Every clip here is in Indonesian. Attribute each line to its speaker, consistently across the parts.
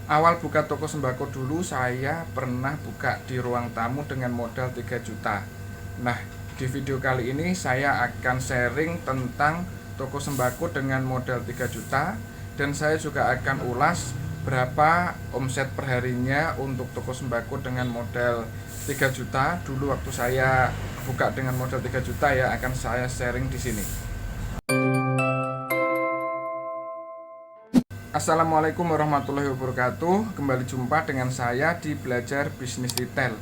Speaker 1: Awal buka toko sembako dulu saya pernah buka di ruang tamu dengan modal 3 juta. Nah, di video kali ini saya akan sharing tentang toko sembako dengan modal 3 juta, dan saya juga akan ulas berapa omset perharinya untuk toko sembako dengan modal 3 juta. Dulu waktu saya buka dengan modal 3 juta ya, akan saya sharing di sini. Assalamualaikum warahmatullahi wabarakatuh. Kembali jumpa dengan saya di Belajar Bisnis Retail.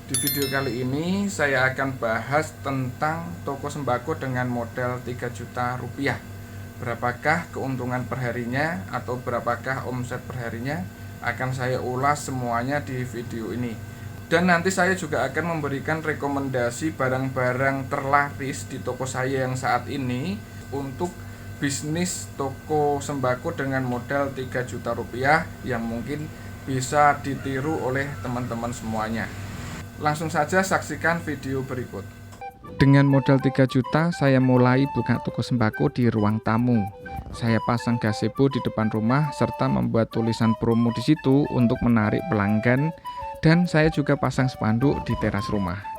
Speaker 1: Di video kali ini saya akan bahas tentang toko sembako dengan modal 3 juta rupiah. Berapakah keuntungan perharinya atau berapakah omset perharinya? Akan saya ulas semuanya di video ini. Dan nanti saya juga akan memberikan rekomendasi barang-barang terlaris di toko saya yang saat ini untuk bisnis toko sembako dengan modal 3 juta rupiah yang mungkin bisa ditiru oleh teman-teman semuanya. Langsung saja saksikan video berikut. Dengan modal 3 juta saya mulai buka toko sembako di ruang tamu. Saya pasang gazebo di depan rumah serta membuat tulisan promo di situ untuk menarik pelanggan, dan saya juga pasang spanduk di teras rumah.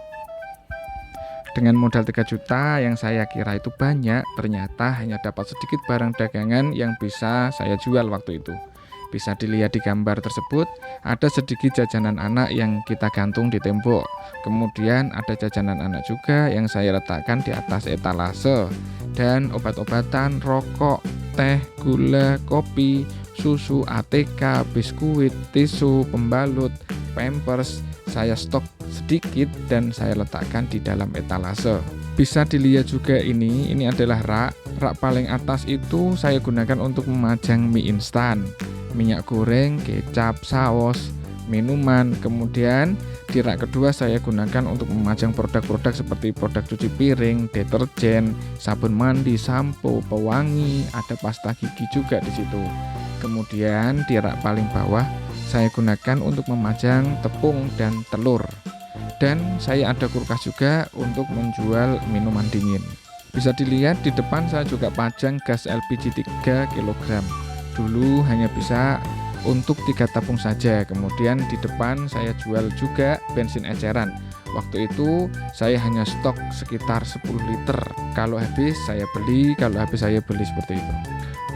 Speaker 1: Dengan modal 3 juta yang saya kira itu banyak, ternyata hanya dapat sedikit barang dagangan yang bisa saya jual waktu itu. Bisa dilihat di gambar tersebut, ada sedikit jajanan anak yang kita gantung di tembok. Kemudian ada jajanan anak juga yang saya letakkan di atas etalase. Dan obat-obatan, rokok, teh, gula, kopi, susu, ATK, biskuit, tisu, pembalut, pampers, saya stok sedikit dan saya letakkan di dalam etalase. Bisa dilihat juga ini adalah rak paling atas itu saya gunakan untuk memajang mie instan, minyak goreng, kecap, saus, minuman. Kemudian di rak kedua saya gunakan untuk memajang produk-produk seperti produk cuci piring, deterjen, sabun mandi, sampo, pewangi, ada pasta gigi juga di situ. Kemudian di rak paling bawah saya gunakan untuk memajang tepung dan telur. Dan saya ada kulkas juga untuk menjual minuman dingin. Bisa dilihat di depan saya juga pajang gas LPG 3 kg. Dulu hanya bisa untuk 3 tabung saja. Kemudian di depan saya jual juga bensin eceran. Waktu itu saya hanya stok sekitar 10 liter. Kalau habis saya beli, seperti itu.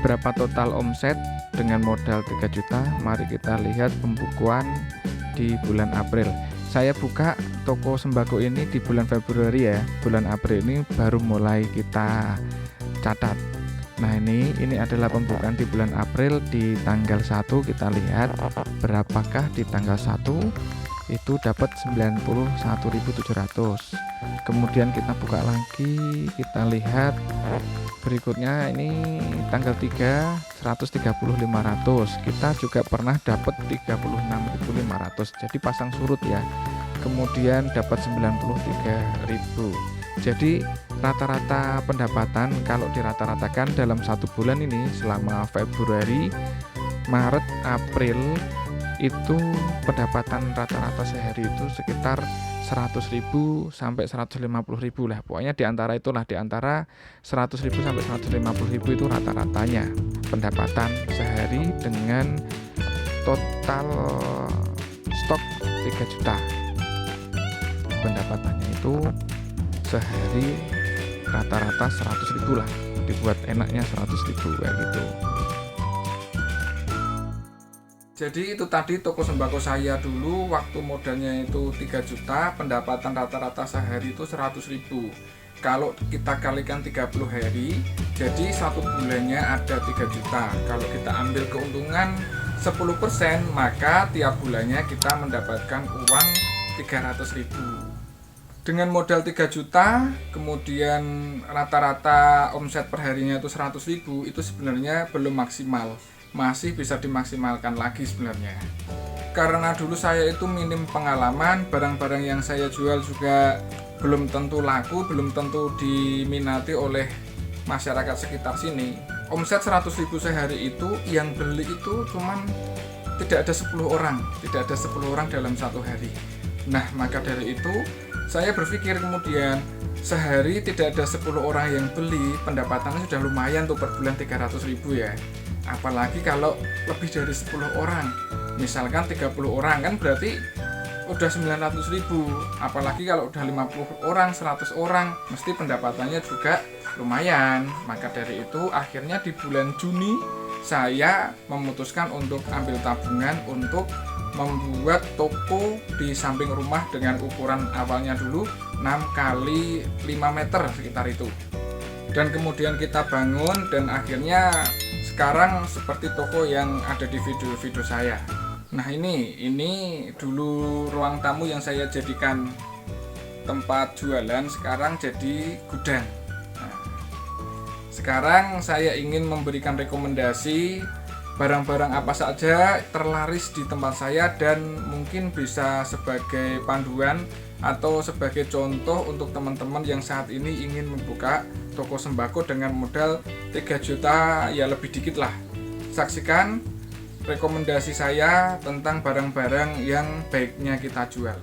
Speaker 1: Berapa total omset dengan modal 3 juta? Mari kita lihat pembukuan di bulan April. Saya buka toko sembako ini di bulan Februari ya. Bulan April ini baru mulai kita catat. Nah, ini adalah pembukaan di bulan April di tanggal 1. Kita lihat berapakah di tanggal 1 itu dapat 91.700. Kemudian kita buka lagi, kita lihat berikutnya ini tanggal 3 130.500. Kita juga pernah dapat 36.500. Jadi pasang surut ya. Kemudian dapat 93.000. Jadi rata-rata pendapatan kalau dirata-ratakan dalam satu bulan ini selama Februari, Maret, April itu pendapatan rata-rata sehari itu sekitar 100.000 sampai 150.000 lah. Pokoknya di antara 100.000 sampai 150.000 itu rata-ratanya pendapatan sehari dengan total stok 3 juta. Pendapatannya itu sehari rata-rata 100.000 lah. Dibuat enaknya 100.000 kayak gitu. Jadi itu tadi toko sembako saya dulu waktu modalnya itu 3 juta, pendapatan rata-rata sehari itu 100.000. Kalau kita kalikan 30 hari, jadi satu bulannya ada 3 juta. Kalau kita ambil keuntungan 10%, maka tiap bulannya kita mendapatkan uang 300.000. Dengan modal 3 juta, kemudian rata-rata omset perharinya itu 100.000, itu sebenarnya belum maksimal. Masih bisa dimaksimalkan lagi sebenarnya. Karena dulu saya itu minim pengalaman, barang-barang yang saya jual juga belum tentu laku, belum tentu diminati oleh masyarakat sekitar sini. Omset 100.000 sehari itu yang beli itu cuman tidak ada 10 orang dalam satu hari. Nah, maka dari itu saya berpikir kemudian sehari tidak ada 10 orang yang beli, pendapatannya sudah lumayan tuh per bulan 300.000 ya. Apalagi kalau lebih dari 10 orang. Misalkan 30 orang kan berarti udah 900.000. Apalagi kalau udah 50 orang, 100 orang, mesti pendapatannya juga lumayan. Maka dari itu akhirnya di bulan Juni saya memutuskan untuk ambil tabungan untuk membuat toko di samping rumah dengan ukuran awalnya dulu 6 kali 5 meter sekitar itu. Dan kemudian kita bangun dan akhirnya sekarang seperti toko yang ada di video-video saya. Nah ini dulu ruang tamu yang saya jadikan tempat jualan, sekarang jadi gudang. Nah, sekarang saya ingin memberikan rekomendasi barang-barang apa saja terlaris di tempat saya dan mungkin bisa sebagai panduan atau sebagai contoh untuk teman-teman yang saat ini ingin membuka toko sembako dengan modal 3 juta ya lebih dikit lah. Saksikan rekomendasi saya tentang barang-barang yang baiknya kita jual.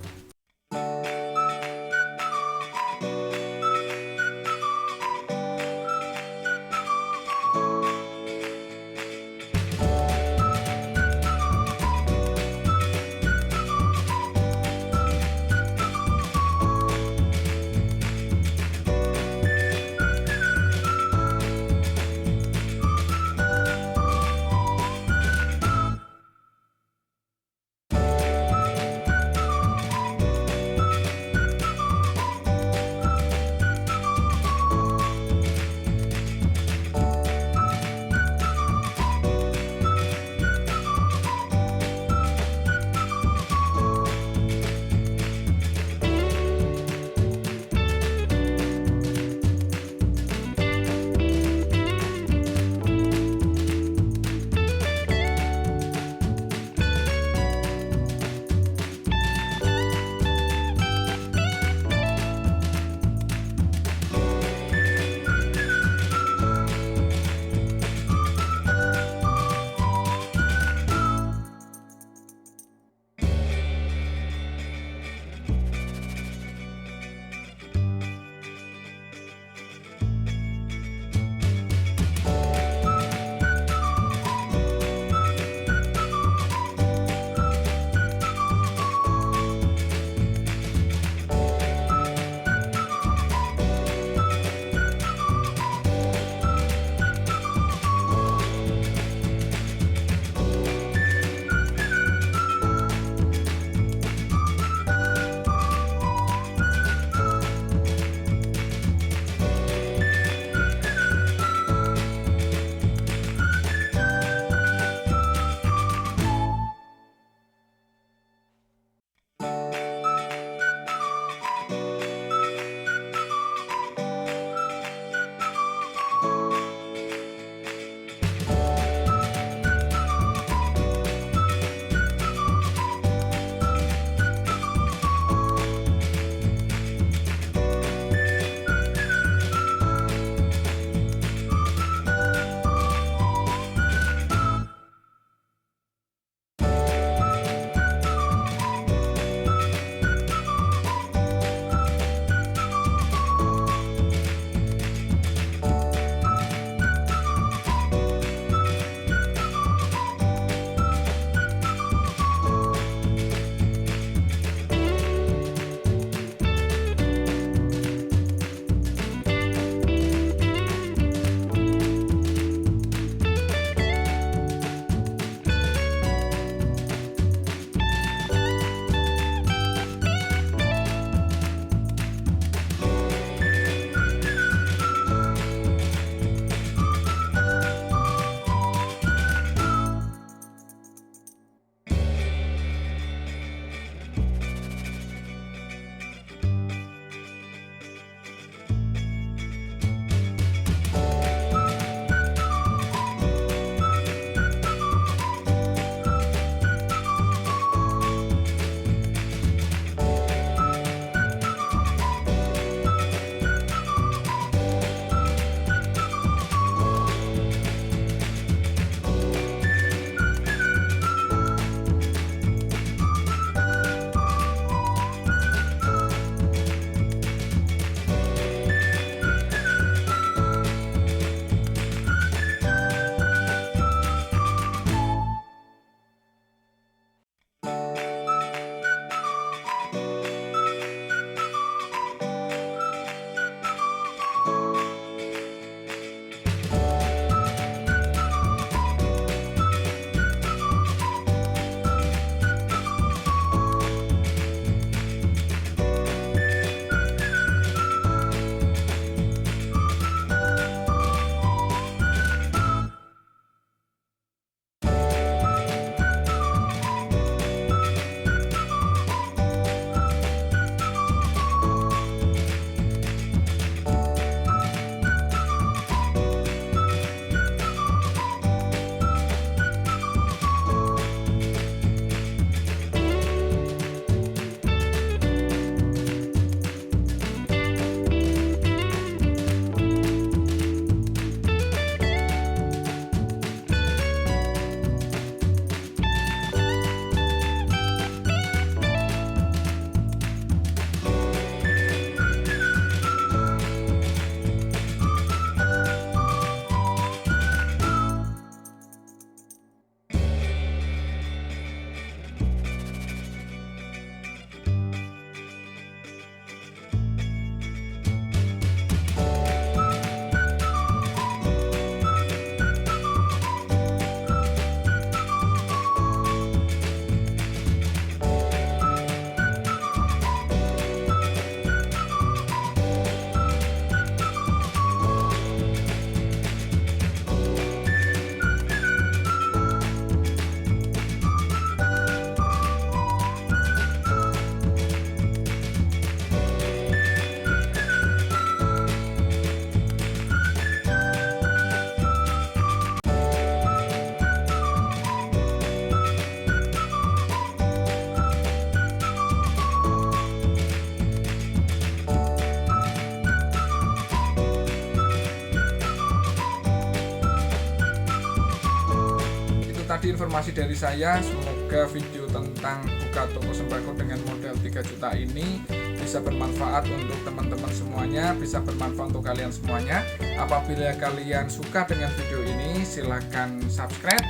Speaker 1: tadi informasi dari saya. Semoga video tentang buka toko sembako dengan modal 3 juta ini bisa bermanfaat untuk teman-teman semuanya, bisa bermanfaat untuk kalian semuanya. Apabila kalian suka dengan video ini, silahkan subscribe,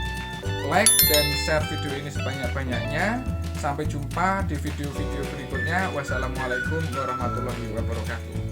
Speaker 1: like, dan share video ini sebanyak-banyaknya. Sampai jumpa di video-video berikutnya. Wassalamualaikum warahmatullahi wabarakatuh.